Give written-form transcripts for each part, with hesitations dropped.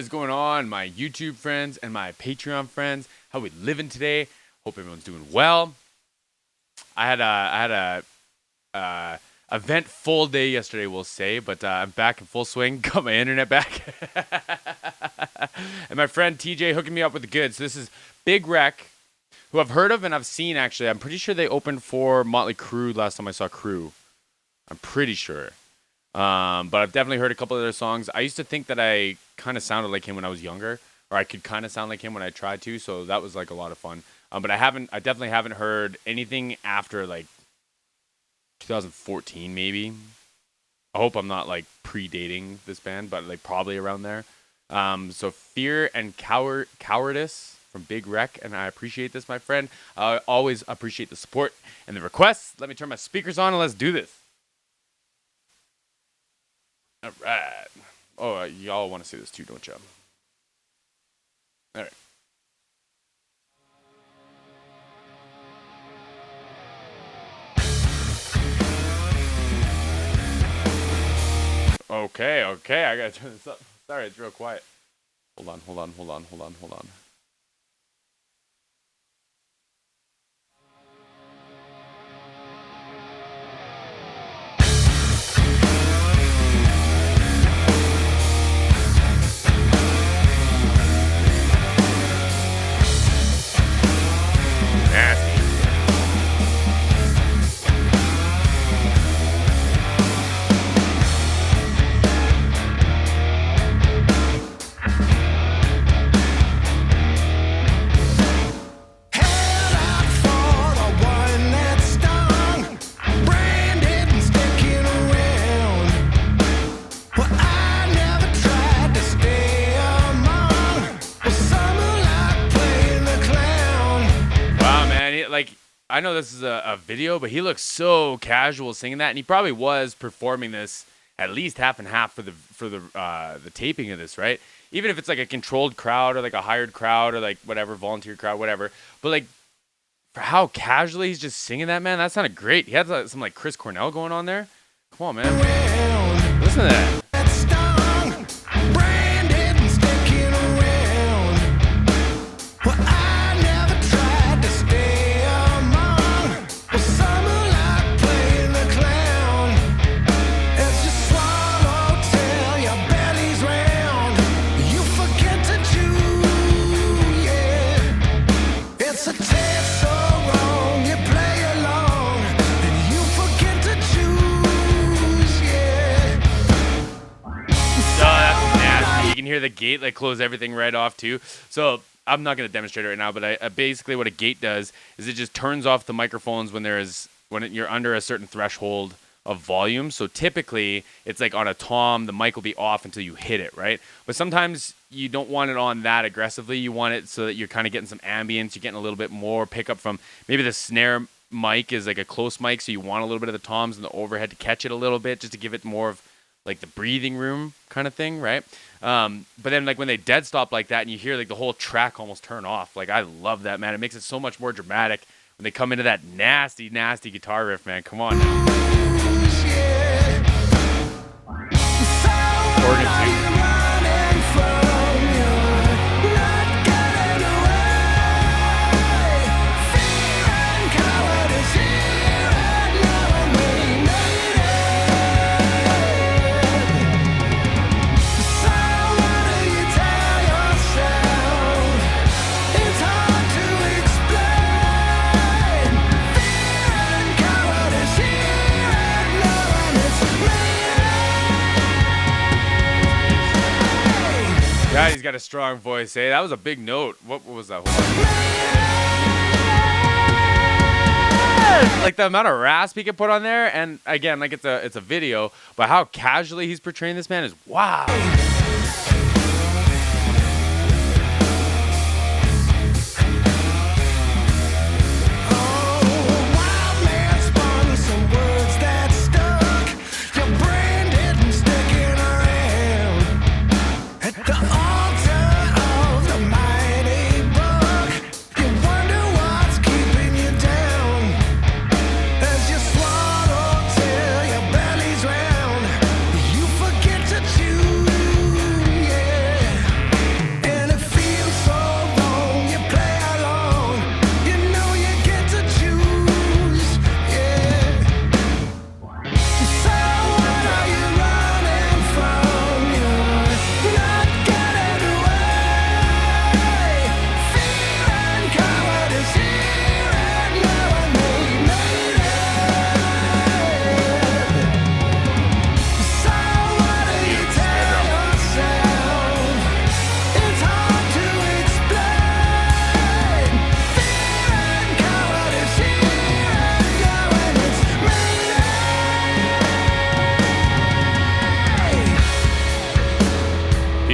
is going on, my YouTube friends and my Patreon friends? How we living today? Hope everyone's doing well. I had a eventful day yesterday, we'll say, but I'm back in full swing. Got my internet back, and my friend TJ hooking me up with the goods. So this is Big Wreck, who I've heard of and I've seen actually. I'm pretty sure they opened for Motley Crue last time I saw Crue. I'm pretty sure. But I've definitely heard a couple of their songs. I used to think that I kind of sounded like him when I was younger, or I could kind of sound like him when I tried to. So that was like a lot of fun. But I definitely haven't heard anything after like 2014, maybe. I hope I'm not like predating this band, but like probably around there. So Fear and Cowardice from Big Wreck, and I appreciate this, my friend. I always appreciate the support and the requests. Let me turn my speakers on and let's do this. All right. Oh, y'all want to see this too, don't you? All right. Okay, I gotta turn this up. Sorry, it's real quiet. Hold on. Nasty. Like, I know this is a video, but he looks so casual singing that, and he probably was performing this at least half and half for the taping of this, right? Even if it's like a controlled crowd or like a hired crowd or like whatever, volunteer crowd, whatever. But like, for how casually he's just singing that, man, that sounded great. He had some like Chris Cornell going on there. Come on, man. Listen to that. Hear the gate like close everything right off too. So I'm not going to demonstrate it right now, but I basically what a gate does is it just turns off the microphones when you're under a certain threshold of volume. So typically it's like on a tom, the mic will be off until you hit it, right? But sometimes you don't want it on that aggressively. You want it so that you're kind of getting some ambience. You're getting a little bit more pickup from maybe the snare mic is like a close mic, so you want a little bit of the toms and the overhead to catch it a little bit, just to give it more of like the breathing room kind of thing, right? But then like when they dead stop like that and you hear like the whole track almost turn off, like I love that, man. It makes it so much more dramatic when they come into that nasty guitar riff, man. Come on now. Organ too. God, he's got a strong voice. Hey, that was a big note. What was that? Like the amount of rasp he can put on there, and again, like it's a video, but how casually he's portraying this man is wow.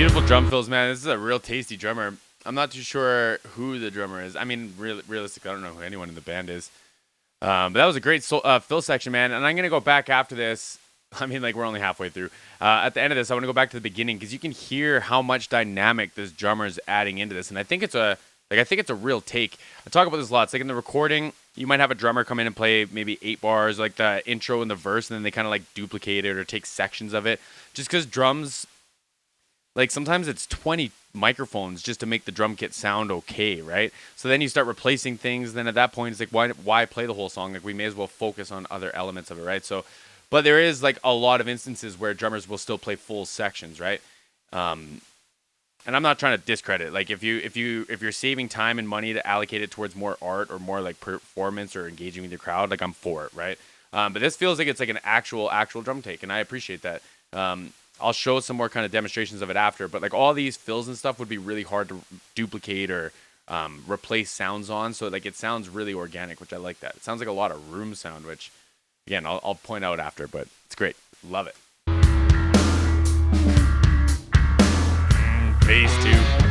Beautiful drum fills, man. This is a real tasty drummer. I'm not too sure who the drummer is. I mean, realistically, I don't know who anyone in the band is. But that was a great fill section, man. And I'm going to go back after this. I mean, like, we're only halfway through. At the end of this, I want to go back to the beginning because you can hear how much dynamic this drummer is adding into this. And I think it's a real take. I talk about this a lot. It's like in the recording, you might have a drummer come in and play maybe 8 bars, like the intro and the verse, and then they kind of like duplicate it or take sections of it. Just because drums, like sometimes it's 20 microphones just to make the drum kit sound okay, right? So then you start replacing things. Then at that point, it's like, why play the whole song? Like, we may as well focus on other elements of it, right? So, but there is like a lot of instances where drummers will still play full sections, right? And I'm not trying to discredit. Like, if you're saving time and money to allocate it towards more art or more like performance or engaging with your crowd, like, I'm for it, right? But this feels like it's like an actual drum take, and I appreciate that. I'll show some more kind of demonstrations of it after, but like all these fills and stuff would be really hard to duplicate or replace sounds on. So like it sounds really organic, which I like that. It sounds like a lot of room sound, which again, I'll point out after, but it's great. Love it. Phase 2.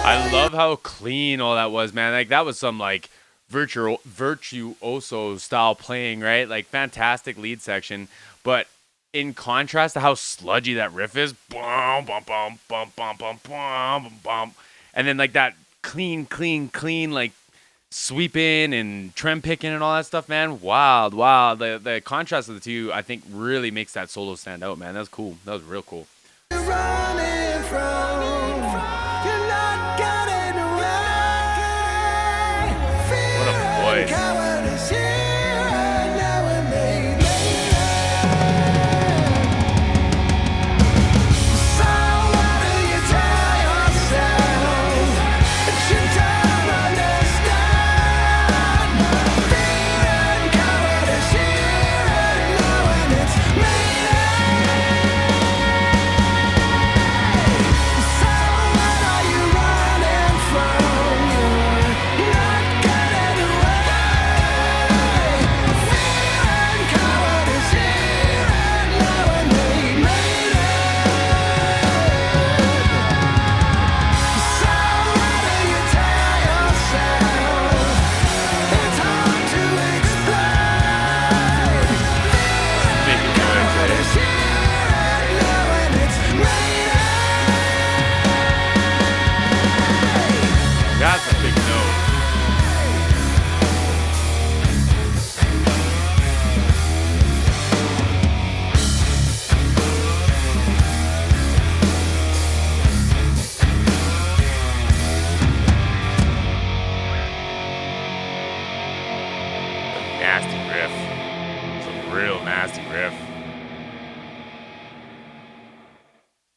I love how clean all that was, man. Like, that was some like virtuoso style playing, right? Like, fantastic lead section, but in contrast to how sludgy that riff is, bum bum bum bum bum bum bum bum, and then like that clean, like sweeping and trem picking and all that stuff, man. Wild. The contrast of the two, I think, really makes that solo stand out, man. That was cool. That was real cool. Cowardice.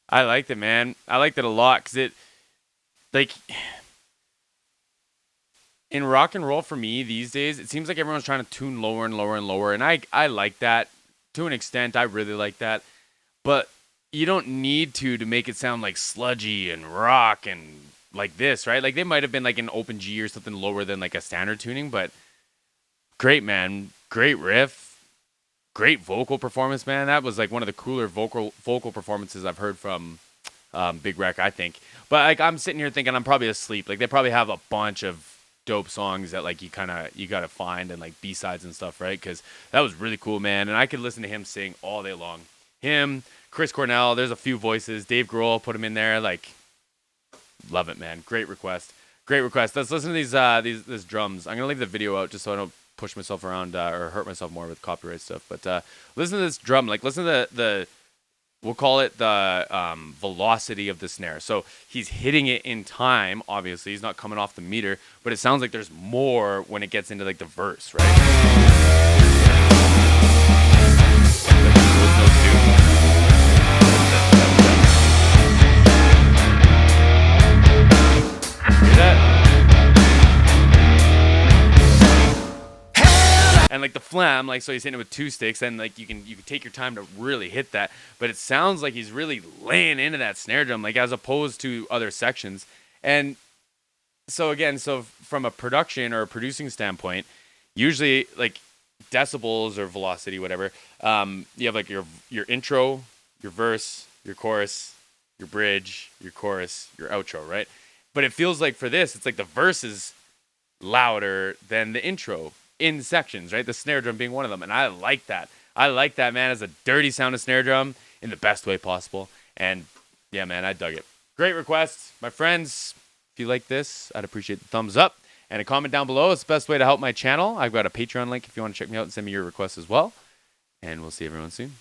I liked it, man. I liked it a lot because it, like, in rock and roll for me these days, it seems like everyone's trying to tune lower and lower and lower, and I like that to an extent. I really like that, but you don't need to make it sound like sludgy and rock and like this, right? Like, they might have been like an open G or something lower than like a standard tuning, but great, man. Great riff. Great vocal performance, man. That was like one of the cooler vocal performances I've heard from Big Wreck, I think. But like, I'm sitting here thinking I'm probably asleep. Like, they probably have a bunch of dope songs that like you gotta find, and like B-sides and stuff, right? Because that was really cool, man. And I could listen to him sing all day long. Him, Chris Cornell. There's a few voices. Dave Grohl, put him in there. Like, love it, man. Great request. Let's listen to these drums. I'm gonna leave the video out just so I don't push myself around or hurt myself more with copyright stuff. But listen to this drum. Like, listen to we'll call it the velocity of the snare. So he's hitting it in time. Obviously, he's not coming off the meter, but it sounds like there's more when it gets into like the verse, right? Like those notes too. Hear that? And like the flam, like so he's hitting it with two sticks, and like you can take your time to really hit that. But it sounds like he's really laying into that snare drum, like as opposed to other sections. And so again, so from a production or a producing standpoint, usually like decibels or velocity, whatever, you have like your intro, your verse, your chorus, your bridge, your chorus, your outro, right? But it feels like for this, it's like the verse is louder than the intro in sections, right? The snare drum being one of them. And I like that. I like that, man, as a dirty sound of snare drum in the best way possible. And yeah, man, I dug it. Great request. My friends, if you like this, I'd appreciate the thumbs up and a comment down below. It's the best way to help my channel. I've got a Patreon link if you want to check me out and send me your requests as well. And we'll see everyone soon.